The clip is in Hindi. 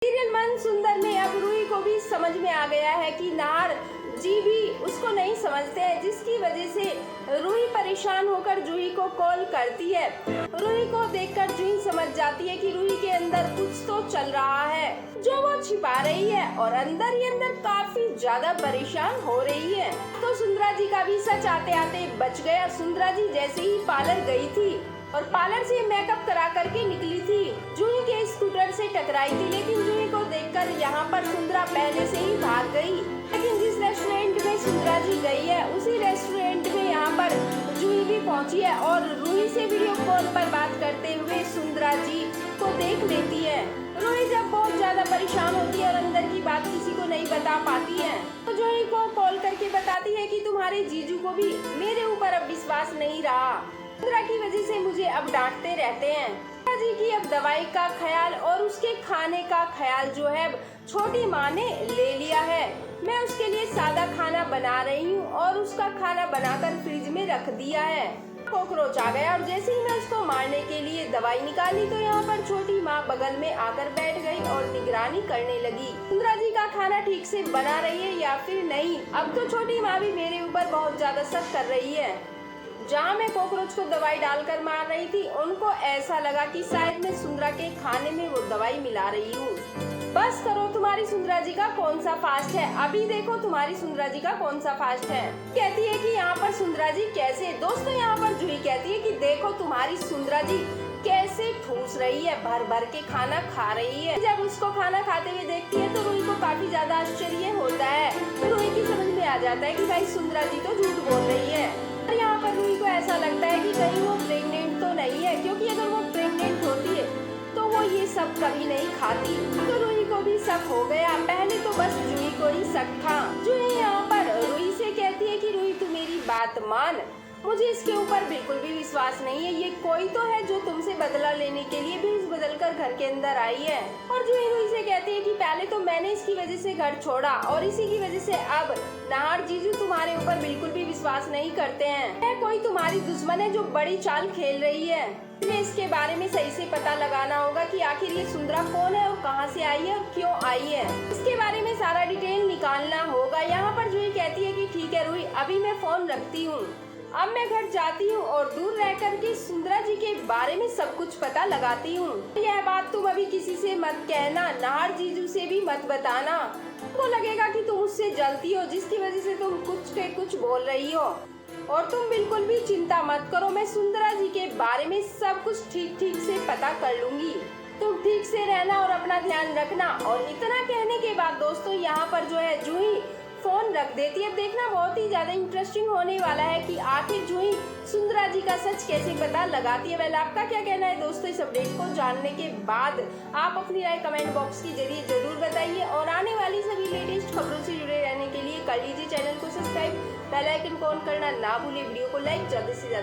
सीरियल मन सुंदर में अब रूही को भी समझ में आ गया है कि नाहर जी भी उसको नहीं समझते हैं, जिसकी वजह से रूही परेशान होकर जूही को कॉल करती है। रूही को देखकर जूही समझ जाती है कि रूही के अंदर कुछ तो चल रहा है जो वो छिपा रही है और अंदर ही अंदर काफी ज्यादा परेशान हो रही है। तो सुंदरा जी का भी सच आते आते बच गया। सुंदरा जी जैसे ही पार्लर गई थी और पार्लर से मेकअप करा करके निकली थी, जूही के स्कूटर से टकराई थी, लेकिन जूही को देखकर यहाँ पर सुंदरा पहले से ही भाग गई। लेकिन जिस रेस्टोरेंट में सुंदरा जी गई है उसी रेस्टोरेंट में यहाँ पर जूही भी पहुँची है और रूही से वीडियो कॉल पर बात करते हुए सुंदरा जी को देख लेती है। रूही जब बहुत ज्यादा परेशान होती है और अंदर की बात किसी को नहीं बता पाती है तो जूही को कॉल करके बताती है कि तुम्हारे जीजू को भी मेरे ऊपर अब विश्वास नहीं रहा, सुंदरा की वजह से मुझे अब डांटते रहते हैं। जी की अब दवाई का ख्याल और उसके खाने का ख्याल जो है छोटी माँ ने ले लिया है। मैं उसके लिए सादा खाना बना रही हूँ और उसका खाना बनाकर फ्रिज में रख दिया है। कॉकरोच आ गया और जैसे ही मैं उसको मारने के लिए दवाई निकाली तो यहाँ पर छोटी माँ बगल में आकर बैठ गई और निगरानी करने लगी। सुंदरा जी का खाना ठीक से बना रही है या फिर नहीं। अब तो छोटी माँ भी मेरे ऊपर बहुत ज्यादा शक कर रही है। जहाँ मैं कॉकरोच को दवाई डालकर मार रही थी उनको ऐसा लगा कि शायद मैं सुंदरा के खाने में वो दवाई मिला रही हूँ। बस करो, तुम्हारी सुंदरा जी का कौन सा फास्ट है, अभी देखो तुम्हारी सुंदरा जी का कौन सा फास्ट है। कहती है कि यहाँ पर सुंदरा जी कैसे, दोस्तों यहाँ पर जूही कहती है कि देखो तुम्हारी सुंदरा जी कैसे ठूस रही है, भर भर के खाना खा रही है। जब उसको खाना खाते हुए देखती है तो रूही को काफी ज्यादा आश्चर्य होता है। तो रूही की समझ में आ जाता है कि भाई सुंदरा जी तो झूठ बोल रही है। और यहाँ पर रूही को ऐसा लगता है कि कहीं वो प्रेग्नेंट तो नहीं है, क्योंकि अगर वो प्रेग्नेंट होती है तो वो ये सब कभी नहीं खाती। तो रूही को भी शक हो गया। पहले तो बस जूही को ही शक था। जूही यहाँ पर रूही से कहती है कि रूही तू मेरी बात मान, मुझे इसके ऊपर बिल्कुल भी विश्वास नहीं है। ये कोई तो है जो तुमसे बदला लेने के लिए भेष बदल कर घर के अंदर आई है। और जूही रूही से कहती है कि पहले तो मैंने इसकी वजह से घर छोड़ा और इसी की वजह से अब नाहर जीजू तुम्हारे ऊपर बिल्कुल भी विश्वास नहीं करते हैं। यह कोई तुम्हारी दुश्मन है जो बड़ी चाल खेल रही है। तुम्हें इसके बारे में सही से पता लगाना होगा कि आखिर ये सुंदरा कौन है और कहाँ से आई है और क्यों आई है। इसके बारे में सारा डिटेल निकालना होगा। यहाँ पर जूही कहती है कि ठीक है रूही, अभी मैं फोन रखती हूँ, अब मैं घर जाती हूँ और दूर रह कर के सुंदरा जी के बारे में सब कुछ पता लगाती हूँ। यह बात तुम अभी किसी से मत कहना, नाहर जीजू से भी मत बताना। तुमको लगेगा कि तुम उससे जलती हो, जिसकी वजह से तुम कुछ के कुछ बोल रही हो। और तुम बिल्कुल भी चिंता मत करो, मैं सुंदरा जी के बारे में सब कुछ ठीक ठीक से पता कर लूंगी। तुम ठीक से रहना और अपना ध्यान रखना। और इतना कहने के बाद दोस्तों यहाँ पर जो है जूही फोन रख देती है। देखना बहुत ही ज्यादा इंटरेस्टिंग होने वाला है कि आखिर जूही सुंदरा जी का सच कैसे पता लगाती है। वैसे आपका क्या कहना है दोस्तों इस अपडेट को जानने के बाद? आप अपनी राय कमेंट बॉक्स के जरिए जरूर बताइए और आने वाली सभी लेटेस्ट खबरों से जुड़े रहने के लिए कर लीजिए चैनल को सब्सक्राइब, बेल आइकन को ऑन करना ना भूलिए, वीडियो को लाइक ज्यादा से ज्यादा